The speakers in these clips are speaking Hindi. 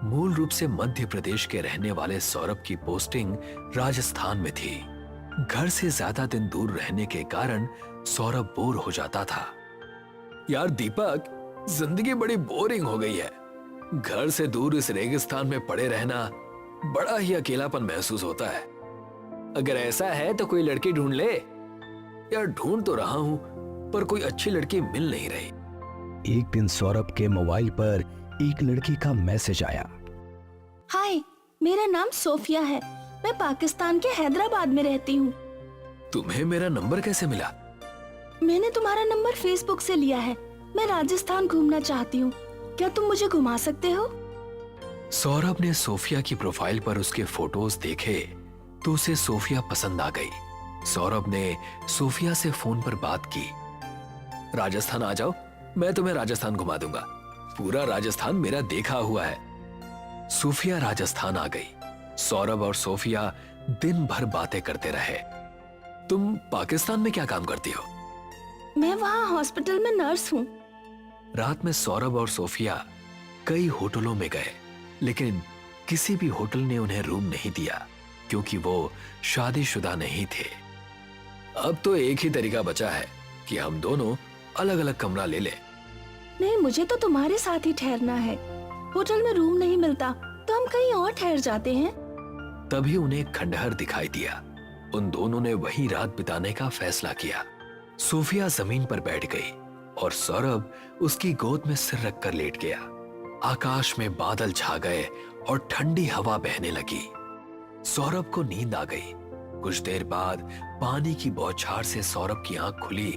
मूल रूप से मध्य प्रदेश के रहने वाले सौरभ की पोस्टिंग राजस्थान में थी। घर से ज्यादा दिन दूर रहने के कारण सौरभ बोर हो जाता था। यार दीपक, जिंदगी बड़ी बोरिंग हो गई है। घर से दूर इस रेगिस्तान में पड़े रहना बड़ा ही अकेलापन महसूस होता है। अगर ऐसा है तो कोई लड़की ढूंढ ले। यार ढूंढ तो रहा हूं, पर कोई अच्छी लड़की मिल नहीं रही। एक दिन सौरभ के मोबाइल पर एक लड़की का मैसेज आया। हाय, मेरा नाम सोफिया है। मैं पाकिस्तान के हैदराबाद में रहती हूँ। तुम्हें मेरा नंबर कैसे मिला? मैंने तुम्हारा नंबर फेसबुक से लिया है। मैं राजस्थान घूमना चाहती हूँ। क्या तुम मुझे घुमा सकते हो? सौरभ ने सोफिया की प्रोफाइल पर उसके फोटोज देखे तो उसे सोफिया पसंद आ गई। सौरभ ने सोफिया से फोन पर बात की। राजस्थान आ जाओ, मैं तुम्हें राजस्थान घुमा दूंगा। पूरा राजस्थान मेरा देखा हुआ है। सोफिया राजस्थान आ गई। सौरभ और सोफिया दिन भर बातें करते रहे। तुम पाकिस्तान में क्या काम करती हो? मैं वहाँ हॉस्पिटल में नर्स हूँ। रात में सौरभ और सोफिया कई होटलों में गए, लेकिन किसी भी होटल ने उन्हें रूम नहीं दिया क्योंकि वो शादीशुदा नहीं थे। अब तो एक ही तरीका बचा है कि हम दोनों अलग अलग कमरा ले लें। नहीं, मुझे तो तुम्हारे साथ ही ठहरना है। होटल में रूम नहीं मिलता तो हम कहीं और ठहर जाते हैं। तभी उन्हें एक खंडहर दिखाई दिया। उन दोनों ने वहीं रात बिताने का फैसला किया। सोफिया जमीन पर बैठ गई और सौरभ उसकी गोद में सिर रखकर लेट गया। आकाश में बादल छा गए और ठंडी हवा बहने लगी। सौरभ को नींद आ गई। कुछ देर बाद पानी की बौछार से सौरभ की आंख खुली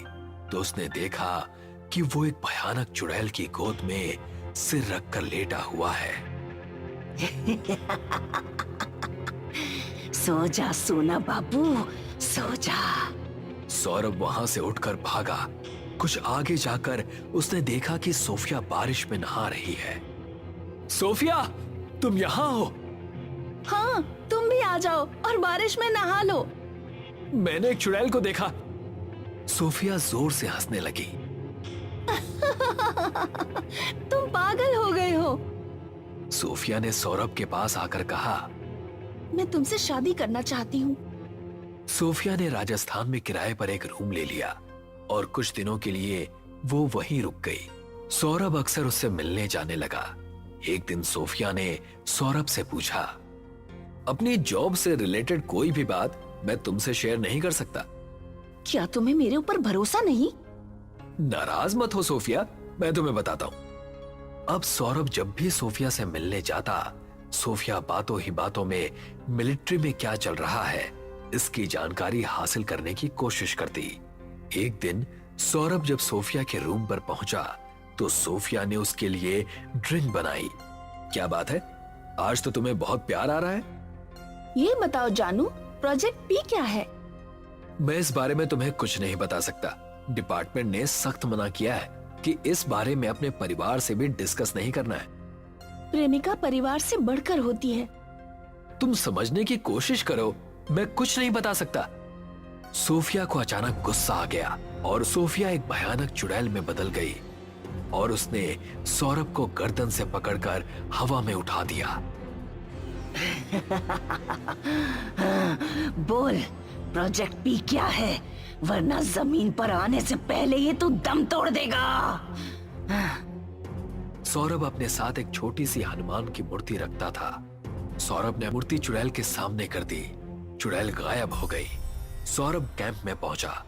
तो उसने देखा कि वो एक भयानक चुड़ैल की गोद में सिर रखकर लेटा हुआ है। सो जा सोना बाबू, सो जा। सौरभ वहां से उठकर भागा। कुछ आगे जाकर उसने देखा कि सोफिया बारिश में नहा रही है। सोफिया, तुम यहाँ हो? हाँ, तुम भी आ जाओ और बारिश में नहा लो। मैंने एक चुड़ैल को देखा। सोफिया जोर से हंसने लगी। तुम पागल हो गए हो। सोफिया ने सौरभ के पास आकर कहा, मैं तुमसे शादी करना चाहती हूँ। सोफिया ने राजस्थान में किराए पर एक रूम ले लिया और कुछ दिनों के लिए वो वहीं रुक गई। सौरभ अक्सर उससे मिलने जाने लगा। एक दिन सोफिया ने सौरभ से पूछा, अपनी जॉब से रिलेटेड कोई भी बात मैं तुमसे शेयर नहीं कर सकता। क्या तुम्हें मेरे ऊपर भरोसा नहीं? नाराज मत हो सोफिया, मैं तुम्हें बताता हूं। अब सौरभ जब भी सोफिया से मिलने जाता, सोफिया बातों ही बातों में मिलिट्री में क्या चल रहा है इसकी जानकारी हासिल करने की कोशिश करती। एक दिन सौरभ जब सोफिया के रूम पर पहुंचा तो सोफिया ने उसके लिए ड्रिंक बनाई। क्या बात है, आज तो तुम्हें बहुत प्यार आ रहा है। ये बताओ जानू, प्रोजेक्ट पी क्या है? मैं इस बारे में तुम्हें कुछ नहीं बता सकता। डिपार्टमेंट ने सख्त मना किया है कि इस बारे में अपने परिवार से भी डिस्कस नहीं करना है। प्रेमिका परिवार से बढ़कर होती है। तुम समझने की कोशिश करो, मैं कुछ नहीं बता सकता। सोफिया को अचानक गुस्सा आ गया और सोफिया एक भयानक चुड़ैल में बदल गई और उसने सौरभ को गर्दन से पकड़कर हवा में उठा दिया। बोल, प्रोजेक्ट पी क्या है, वरना जमीन पर आने से पहले ये तो दम तोड़ देगा। सौरभ अपने साथ एक छोटी सी हनुमान की मूर्ति रखता था। सौरभ ने मूर्ति चुड़ैल के सामने कर दी। चुड़ैल गायब हो गई। सौरभ कैंप में पहुंचा।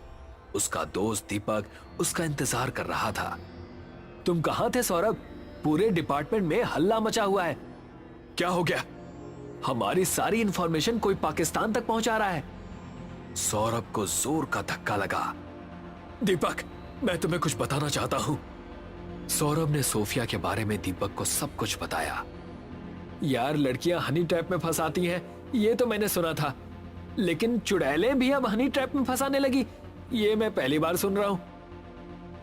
उसका दोस्त दीपक उसका इंतजार कर रहा था। तुम कहां थे सौरभ? पूरे डिपार्टमेंट में हल्ला मचा हुआ है। क्या हो गया? हमारी सारी इंफॉर्मेशन कोई पाकिस्तान तक पहुंचा रहा है। सौरभ को जोर का धक्का लगा। दीपक, मैं तुम्हें कुछ बताना चाहता हूं। सौरभ ने सोफिया के बारे में दीपक को सब कुछ बताया। यार, लड़कियां हनी ट्रैप में फंसाती हैं, ये तो मैंने सुना था, लेकिन चुड़ैलें भी अब हनी ट्रैप में फंसाने लगी, ये मैं पहली बार सुन रहा हूं।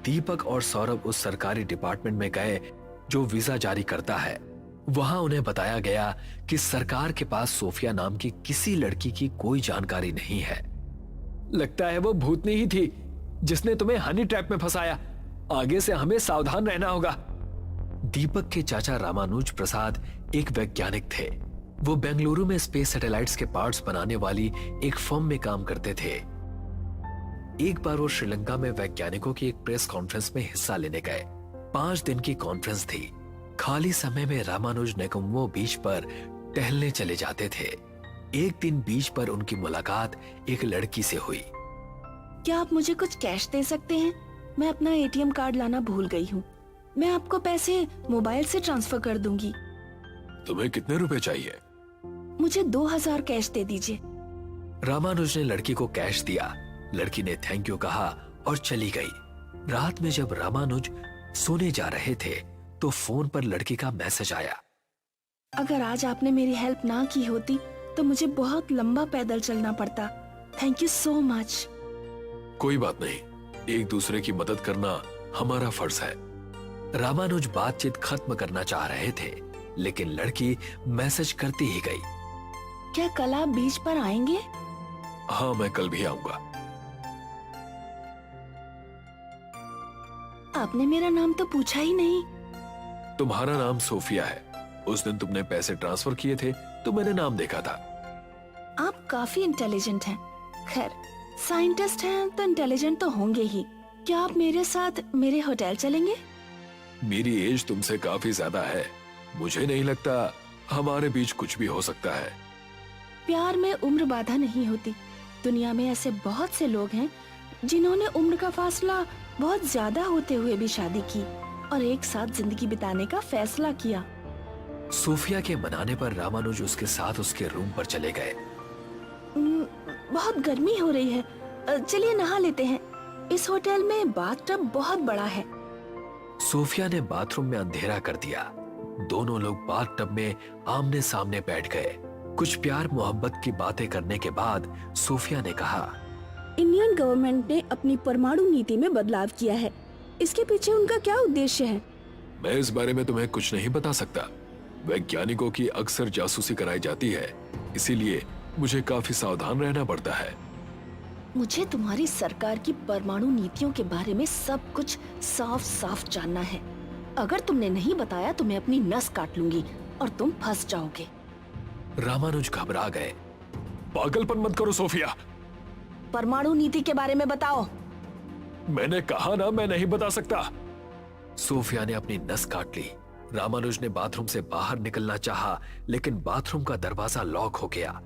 दीपक और सौरभ उस सरकारी डिपार्टमेंट में गए जो वीजा जारी करता है। वहां उन्हें बताया गया कि सरकार के पास सोफिया नाम की किसी लड़की की कोई जानकारी नहीं है। लगता है वो भूतनी ही थी जिसने तुम्हें हनी ट्रैप में फंसाया। आगे से हमें सावधान रहना होगा। दीपक के चाचा रामानुज प्रसाद एक वैज्ञानिक थे। वो बेंगलुरु में स्पेस सैटेलाइट्स के पार्ट्स बनाने वाली एक फर्म में काम करते थे। एक बार वो श्रीलंका में वैज्ञानिकों की एक प्रेस कॉन्फ्रेंस में हिस्सा लेने गए। 5 दिन की कॉन्फ्रेंस थी। खाली समय में रामानुज नेकुम्बो बीच पर टहलने चले जाते थे। एक दिन बीच पर उनकी मुलाकात एक लड़की से हुई। क्या आप मुझे कुछ कैश दे सकते हैं? मैं अपना एटीएम कार्ड लाना भूल गई हूँ। मैं आपको पैसे मोबाइल से ट्रांसफर कर दूंगी। तुम्हें कितने रुपए चाहिए? मुझे 2000 कैश दे दीजिए। रामानुज ने लड़की को कैश दिया। लड़की ने थैंक यू कहा और चली गई। रात में जब रामानुज सोने जा रहे थे तो फोन पर लड़की का मैसेज आया। अगर आज आपने मेरी हेल्प ना की होती तो मुझे बहुत लंबा पैदल चलना पड़ता। Thank you so much. कोई बात नहीं, एक दूसरे की मदद करना हमारा फर्ज है। रामानुज बातचीत खत्म करना चाह रहे थे, लेकिन लड़की मैसेज करती ही गई। क्या कल आप बीच पर आएंगे? हाँ, मैं कल भी आऊंगा। आपने मेरा नाम तो पूछा ही नहीं। तुम्हारा नाम सोफिया है। उस दिन तुमने पैसे ट्रांसफर किए थे तो मैंने नाम देखा था। आप काफी इंटेलिजेंट हैं। खैर, साइंटिस्ट हैं तो इंटेलिजेंट तो होंगे ही। क्या आप मेरे साथ मेरे होटल चलेंगे? मेरी एज तुमसे काफी ज्यादा है। मुझे नहीं लगता हमारे बीच कुछ भी हो सकता है। प्यार में उम्र बाधा नहीं होती। दुनिया में ऐसे बहुत से लोग हैं जिन्होंने उम्र का फासला बहुत ज्यादा होते हुए भी शादी की और एक साथ जिंदगी बिताने का फैसला किया। सोफिया के मनाने पर रामानुज उसके साथ उसके रूम पर चले गए। बहुत गर्मी हो रही है, चलिए नहा लेते हैं। इस होटल में बाथटब बहुत बड़ा है। सोफिया ने बाथरूम में अंधेरा कर दिया। दोनों लोग बाथटब में आमने सामने बैठ गए। कुछ प्यार मोहब्बत की बातें करने के बाद सोफिया ने कहा, इंडियन गवर्नमेंट ने अपनी परमाणु नीति में बदलाव किया है। इसके पीछे उनका क्या उद्देश्य है? मैं इस बारे में तुम्हें कुछ नहीं बता सकता। वैज्ञानिकों की अक्सर जासूसी कराई जाती है, इसीलिए मुझे काफी सावधान रहना पड़ता है। मुझे तुम्हारी सरकार की परमाणु नीतियों के बारे में सब कुछ साफ साफ जानना है। अगर तुमने नहीं बताया तो मैं अपनी नस काट लूंगी और तुम फंस जाओगे। रामानुज घबरा गए। पागलपन मत करो सोफिया। परमाणु नीति के बारे में बताओ। मैंने कहा ना, मैं नहीं बता सकता। सोफिया ने अपनी नस काट ली। रामानुज ने बाथरूम से बाहर निकलना चाहा, लेकिन बाथरूम का दरवाजा लॉक हो गया।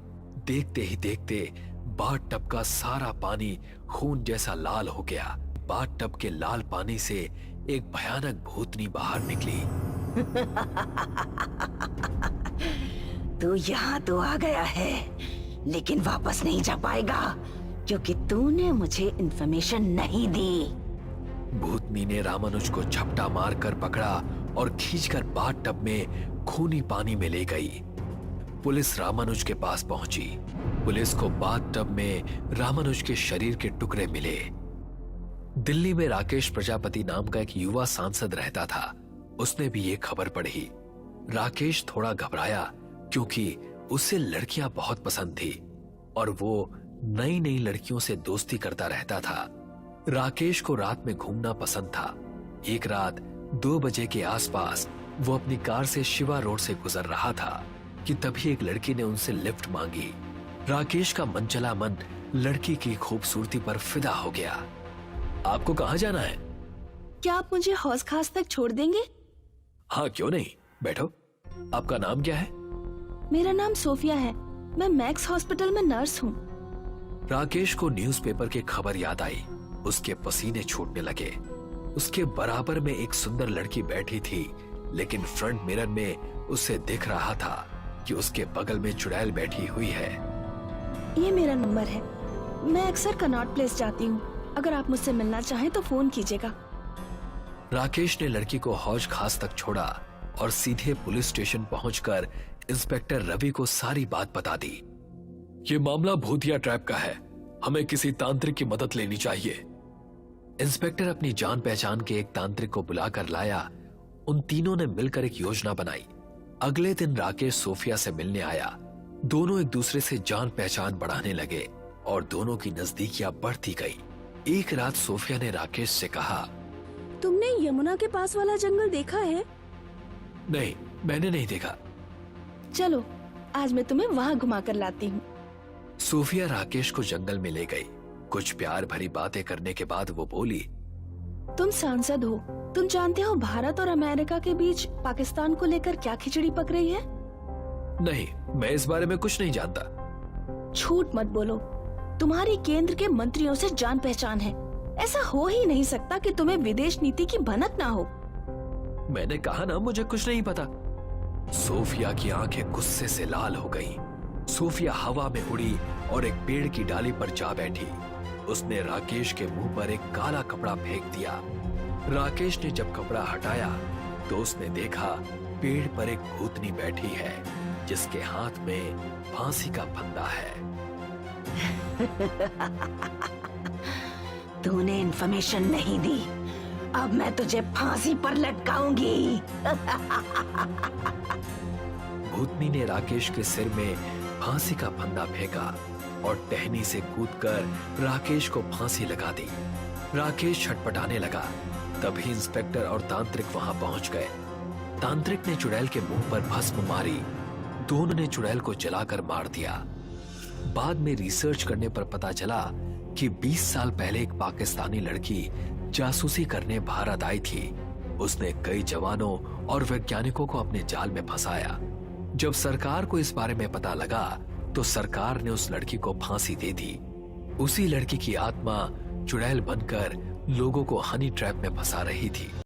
देखते ही देखते बाथटब का सारा पानी खून जैसा लाल हो गया। बाथटब के लाल पानी से एक भयानक भूतनी बाहर निकली। तू यहाँ तो आ गया है, लेकिन वापस नहीं जा पाएगा क्योंकि तूने मुझे इन्फॉर्मेशन नहीं दी। भूतनी ने रामानुज को झपटा मारकर पकड़ा और खींचकर बाथटब में खूनी पानी में ले गई। पुलिस रामानुज के पास पहुंची। पुलिस को बाथटब में रामानुज के शरीर के टुकड़े मिले। दिल्ली में राकेश प्रजापति नाम का एक युवा सांसद रहता था। उसने भी ये खबर पढ़ी। राकेश थोड़ा घबराया क्योंकि उसे लड़कियां बहुत पसंद थी और वो नई नई लड़कियों से दोस्ती करता रहता था। राकेश को रात में घूमना पसंद था। एक रात 2 बजे के आसपास वो अपनी कार से शिवा रोड से गुजर रहा था कि तभी एक लड़की ने उनसे लिफ्ट मांगी। राकेश का मनचला मन लड़की की खूबसूरती पर फिदा हो गया। आपको कहाँ जाना है? क्या आप मुझे हौज खास तक छोड़ देंगे? हाँ, क्यों नहीं, बैठो। आपका नाम क्या है? मेरा नाम सोफिया है। मैं मैक्स हॉस्पिटल में नर्स हूँ। राकेश को न्यूज़पेपर की खबर याद आई। उसके पसीने छूटने लगे। उसके बराबर में एक सुंदर लड़की बैठी थी, लेकिन फ्रंट मिरर में उसे दिख रहा था कि उसके बगल में चुड़ैल बैठी हुई है। ये मेरा नंबर है। मैं अक्सर कनॉट प्लेस जाती हूँ। अगर आप मुझसे मिलना चाहें तो फोन कीजिएगा। राकेश ने लड़की को हौज खास तक छोड़ा और सीधे पुलिस स्टेशन पहुंचकर इंस्पेक्टर रवि को सारी बात बता दी। ये मामला भूतिया ट्रैप का है, हमें किसी तांत्रिक की मदद लेनी चाहिए। इंस्पेक्टर अपनी जान पहचान के एक तांत्रिक को बुलाकर लाया। उन तीनों ने मिलकर एक योजना बनाई। अगले दिन राकेश सोफिया से मिलने आया। दोनों एक दूसरे से जान पहचान बढ़ाने लगे और दोनों की नजदीकियां बढ़ती गई। एक रात सोफिया ने राकेश से कहा, तुमने यमुना के पास वाला जंगल देखा है? नहीं, मैंने नहीं देखा। चलो आज मैं तुम्हें वहाँ घुमा कर लाती हूँ। सूफिया राकेश को जंगल में ले गई। कुछ प्यार भरी बातें करने के बाद वो बोली, तुम सांसद हो, तुम जानते हो भारत और अमेरिका के बीच पाकिस्तान को लेकर क्या खिचड़ी पक रही है? नहीं, मैं इस बारे में कुछ नहीं जानता। झूठ मत बोलो, तुम्हारी केंद्र के मंत्रियों से जान पहचान है। ऐसा हो ही नहीं सकता कि तुम्हें विदेश नीति की भनक ना हो। मैंने कहा ना, मुझे कुछ नहीं पता। सोफिया की आंखें गुस्से से लाल हो गईं। सोफिया हवा में उड़ी और एक पेड़ की डाली पर जा बैठी। उसने राकेश के मुंह पर एक काला कपड़ा फेंक दिया। राकेश ने जब कपड़ा हटाया तो उसने देखा पेड़ पर एक भूतनी बैठी है जिसके हाथ में फांसी का फंदा है। तूने इन्फॉर्मेशन नहीं दी, अब मैं तुझे फांसी पर लटकाऊंगी। भूतनी ने राकेश के सिर में फांसी का फंदा फेंका और टहनी से कूदकर राकेश को फांसी लगा दी। राकेश छटपटाने लगा। तभी इंस्पेक्टर और तांत्रिक वहां पहुंच गए। तांत्रिक ने चुड़ैल के मुंह पर भस्म मारी। दोनों ने चुड़ैल को जलाकर मार दिया। बाद में रिसर्च करने पर पता चला कि 20 साल पहले एक पाकिस्तानी लड़की जासूसी करने भारत आई थी। उसने कई जवानों और वैज्ञानिकों को अपने जाल में फंसाया। जब सरकार को इस बारे में पता लगा तो सरकार ने उस लड़की को फांसी दे दी। उसी लड़की की आत्मा चुड़ैल बनकर लोगों को हनी ट्रैप में फंसा रही थी।